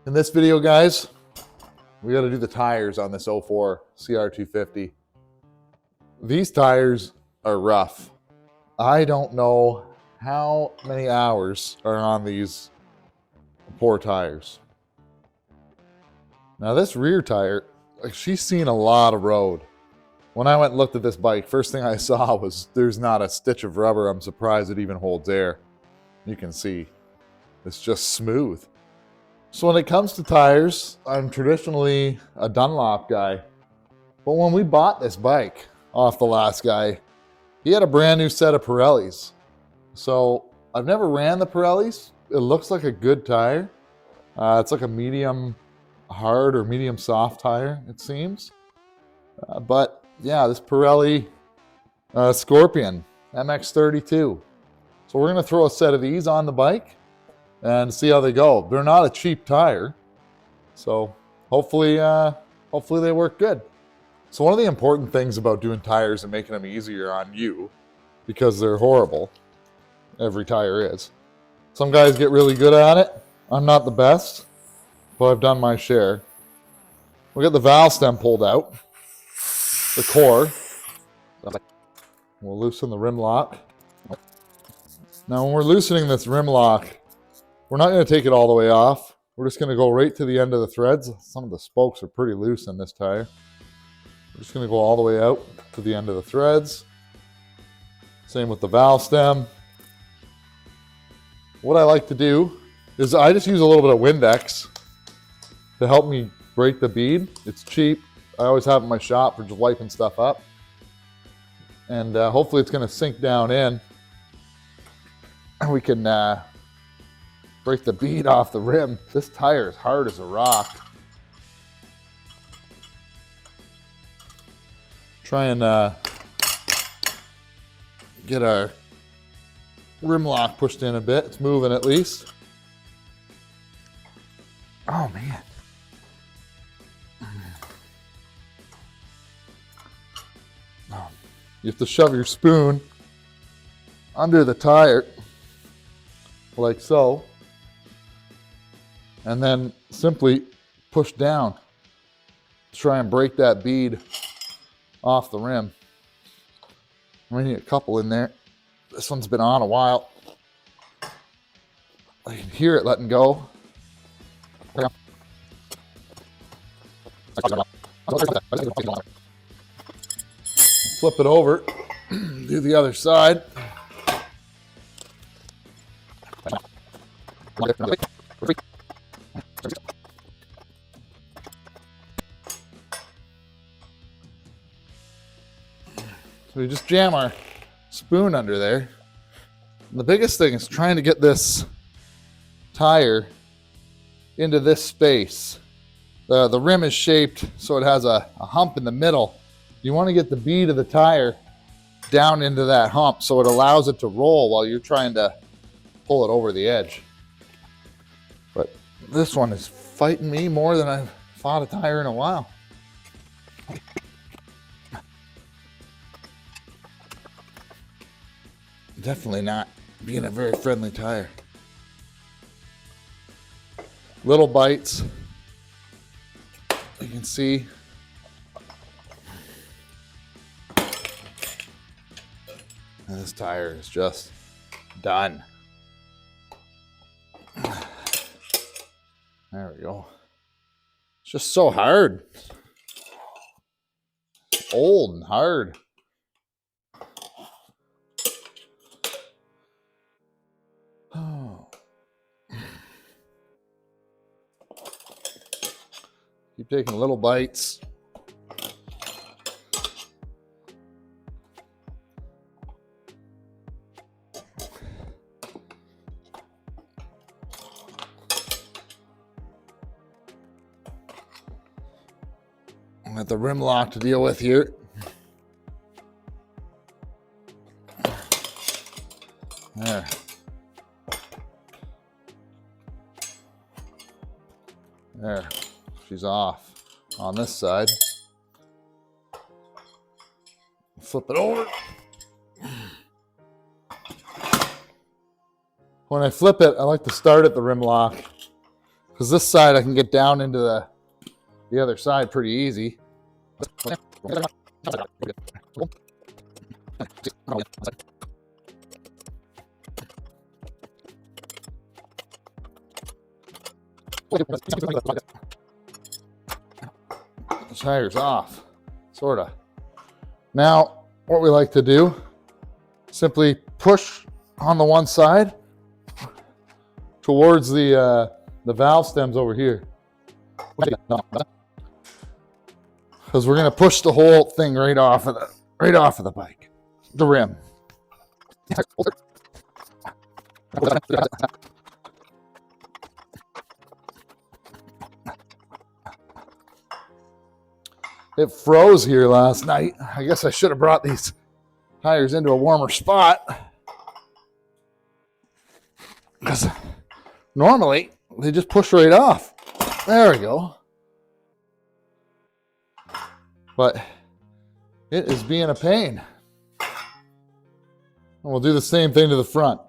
In this video, guys, we got to do the tires on this 04 CR250. These tires are rough. I don't know how many hours are on these poor tires. Now this rear tire, she's seen a lot of road. When I went and looked at this bike, first thing I saw was there's not a stitch of rubber. I'm surprised it even holds air. You can see it's just smooth. So when it comes to tires, I'm traditionally a Dunlop guy. But when we bought this bike off the last guy, he had a brand new set of Pirellis. So I've never ran the Pirellis. It looks like a good tire. It's like a medium hard or medium soft tire, it seems. But yeah, this Pirelli Scorpion MX32. So we're gonna throw a set of these on the bike and see how they go. They're not a cheap tire, so hopefully they work good. So one of the important things about doing tires and making them easier on you, because they're horrible, every tire is. Some guys get really good at it. I'm not the best, but I've done my share. We'll get the valve stem pulled out, the core. We'll loosen the rim lock. Now when we're loosening this rim lock, we're not going to take it all the way off. We're just going to go right to the end of the threads. Some of the spokes are pretty loose in this tire. We're just going to go all the way out to the end of the threads. Same with the valve stem. What I like to do is I just use a little bit of Windex to help me break the bead. It's cheap. I always have it in my shop for just wiping stuff up. And hopefully it's going to sink down in. And we can break the bead off the rim. This tire is hard as a rock. Try and get our rim lock pushed in a bit. It's moving at least. Oh man. You have to shove your spoon under the tire like so, and then simply push down to try and break that bead off the rim. We need a couple in there. This one's been on a while. I can hear it letting go. Flip it over, do the other side. So we just jam our spoon under there. And the biggest thing is trying to get this tire into this space. The rim is shaped so it has a hump in the middle. You want to get the bead of the tire down into that hump so it allows it to roll while you're trying to pull it over the edge. But this one is fighting me more than I've fought a tire in a while. Definitely not being a very friendly tire. Little bites. You can see. And this tire is just done. There we go. It's just so hard. It's old and hard. Oh. Keep taking little bites. Got the rim lock to deal with here. There. There. She's off on this side. Flip it over. When I flip it, I like to start at the rim lock because this side I can get down into the other side pretty easy. The tire's off, sort of. Now, what we like to do, simply push on the one side towards the valve stems over here. Because we're going to push the whole thing right off of the bike, the rim. It froze here last night. I guess I should have brought these tires into a warmer spot. Because normally they just push right off. There we go. But it is being a pain. And we'll do the same thing to the front.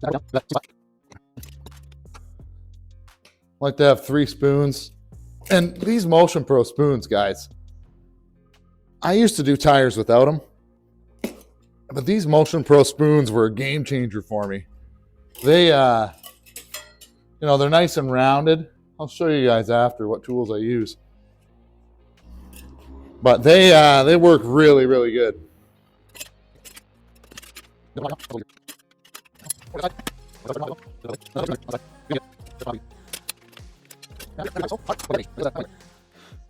I like to have 3 spoons. And these Motion Pro spoons, guys, I used to do tires without them. But these Motion Pro spoons were a game changer for me. They, they're nice and rounded. I'll show you guys after what tools I use. But they work really, really good.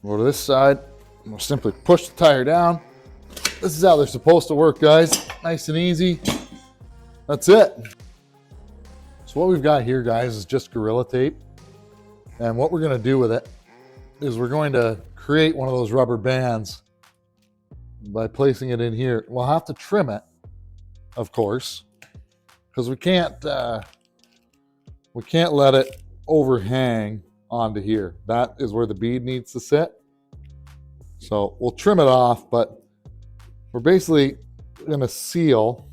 Go to this side. We'll simply push the tire down. This is how they're supposed to work, guys. Nice and easy. That's it. So what we've got here, guys, is just Gorilla Tape. And what we're going to do with it is we're going to create one of those rubber bands by placing it in here. We'll have to trim it, of course, because we can't let it overhang onto here. That is where the bead needs to sit. So we'll trim it off, but we're basically going to seal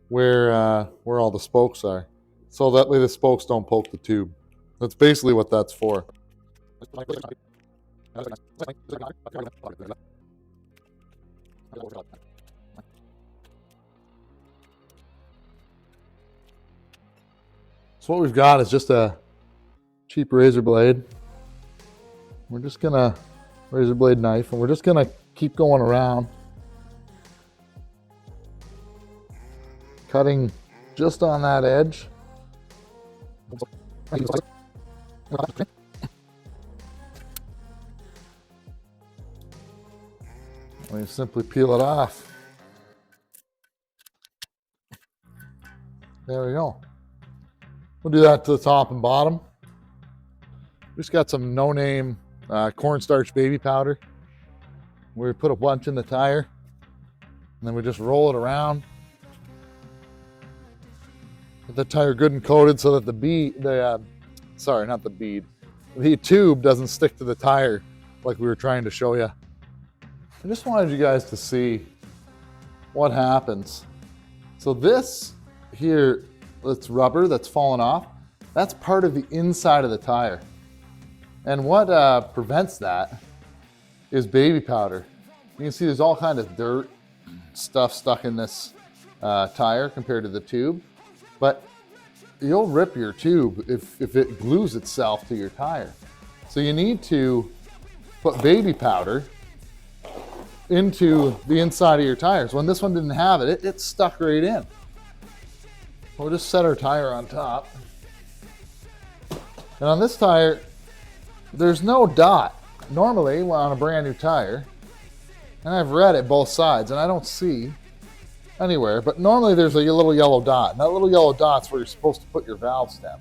where all the spokes are, so that way the spokes don't poke the tube. That's basically what that's for. So what we've got is just a cheap razor blade. We're just gonna razor blade knife, and we're just gonna keep going around, cutting just on that edge. We simply peel it off. There we go. We'll do that to the top and bottom. We just got some no-name cornstarch baby powder. We put a bunch in the tire, and then we just roll it around. Get the tire good and coated so that the tube doesn't stick to the tire like we were trying to show you. I just wanted you guys to see what happens. So this here, that's rubber that's fallen off, that's part of the inside of the tire. And what prevents that is baby powder. You can see there's all kind of dirt stuff stuck in this tire compared to the tube, but you'll rip your tube if it glues itself to your tire. So you need to put baby powder into the inside of your tires. When this one didn't have it, it stuck right in. We'll just set our tire on top. And on this tire, there's no dot. Normally, on a brand new tire, and I've read it both sides, and I don't see anywhere, but normally there's a little yellow dot. And that little yellow dot's where you're supposed to put your valve stem.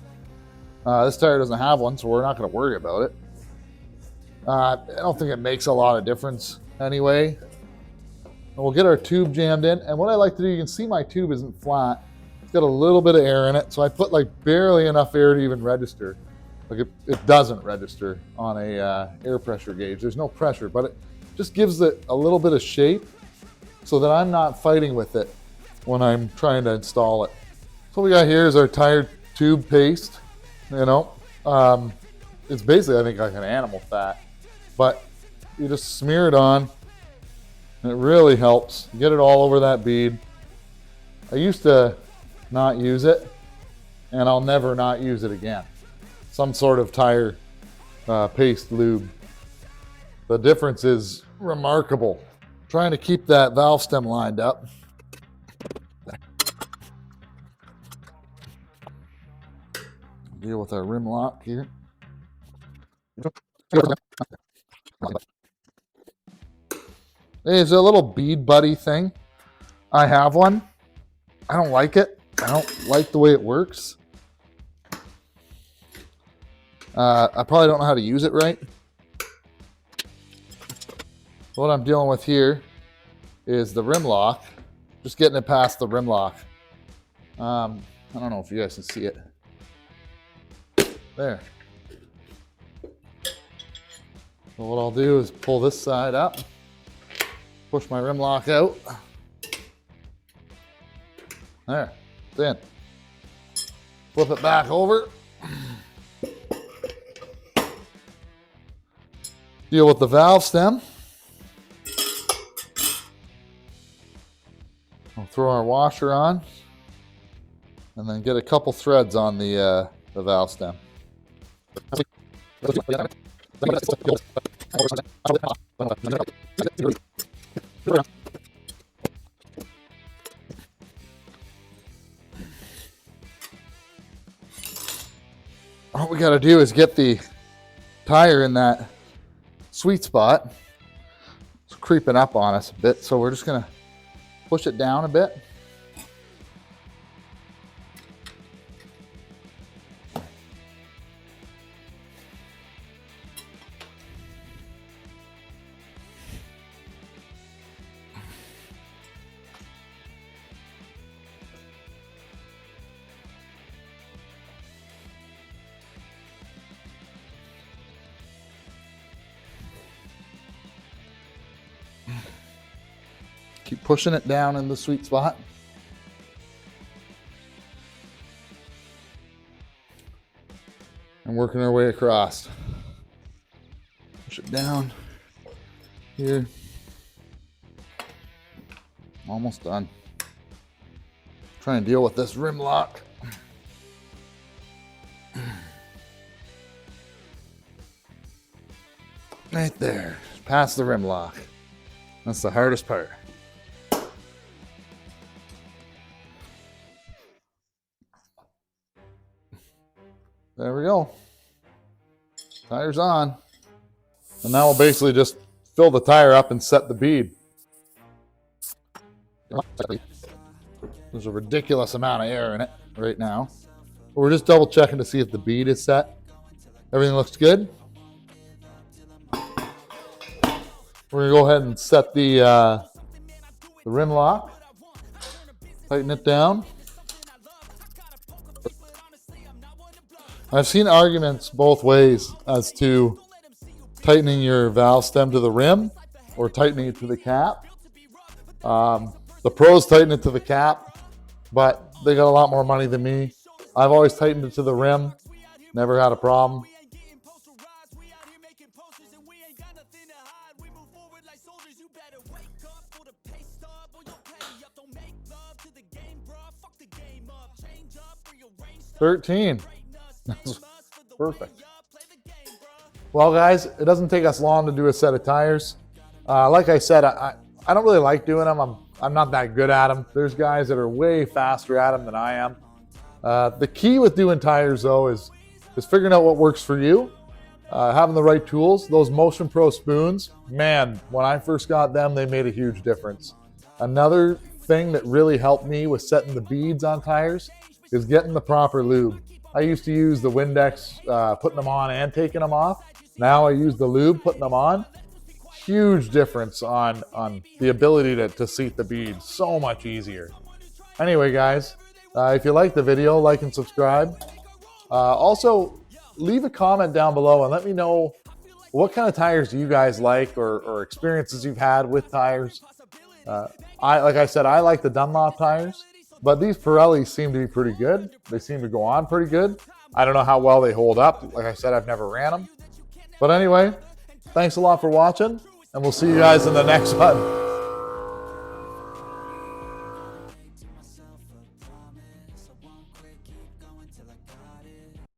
This tire doesn't have one, so we're not going to worry about it. I don't think it makes a lot of difference anyway. And we'll get our tube jammed in, and what I like to do, you can see my tube isn't flat. It's got a little bit of air in it, so I put like barely enough air to even register. Like it doesn't register on a air pressure gauge. There's no pressure, but it just gives it a little bit of shape so that I'm not fighting with it when I'm trying to install it. So what we got here is our tire tube paste. You know, it's basically, I think, like an animal fat, but you just smear it on, and it really helps. Get it all over that bead. I used to not use it, and I'll never not use it again. Some sort of tire paste lube. The difference is remarkable. Trying to keep that valve stem lined up. Deal with our rim lock here. It's a little bead buddy thing. I have one. I don't like it. I don't like the way it works. I probably don't know how to use it right. What I'm dealing with here is the rim lock. Just getting it past the rim lock. I don't know if you guys can see it. There. So what I'll do is pull this side up, push my rim lock out. There, it's in. Flip it back over. Deal with the valve stem. We'll throw our washer on, and then get a couple threads on the valve stem. What we got to do is get the tire in that sweet spot. It's creeping up on us a bit, so we're just going to push it down a bit. Keep pushing it down in the sweet spot. And working our way across. Push it down here. Almost done. Try and deal with this rim lock. Right there, past the rim lock. That's the hardest part. There we go. Tire's on. And now we'll basically just fill the tire up and set the bead. There's a ridiculous amount of air in it right now. But we're just double checking to see if the bead is set. Everything looks good. We're gonna go ahead and set the rim lock. Tighten it down. I've seen arguments both ways as to tightening your valve stem to the rim or tightening it to the cap. The pros tighten it to the cap, but they got a lot more money than me. I've always tightened it to the rim, never had a problem. $13. That's perfect. Well, guys, it doesn't take us long to do a set of tires. Like I said, I don't really like doing them. I'm not that good at them. There's guys that are way faster at them than I am. The key with doing tires, though, is figuring out what works for you, having the right tools. Those Motion Pro spoons, man, when I first got them, they made a huge difference. Another thing that really helped me with setting the beads on tires is getting the proper lube. I used to use the Windex, putting them on and taking them off. Now I use the lube, putting them on. Huge difference on the ability to seat the beads. So much easier. Anyway, guys, If you like the video, like and subscribe. Also, leave a comment down below and let me know what kind of tires do you guys like, or experiences you've had with tires. Like I said, I like the Dunlop tires, but these Pirellis seem to be pretty good. They seem to go on pretty good. I don't know how well they hold up. Like I said, I've never ran them. But anyway, thanks a lot for watching, and we'll see you guys in the next one.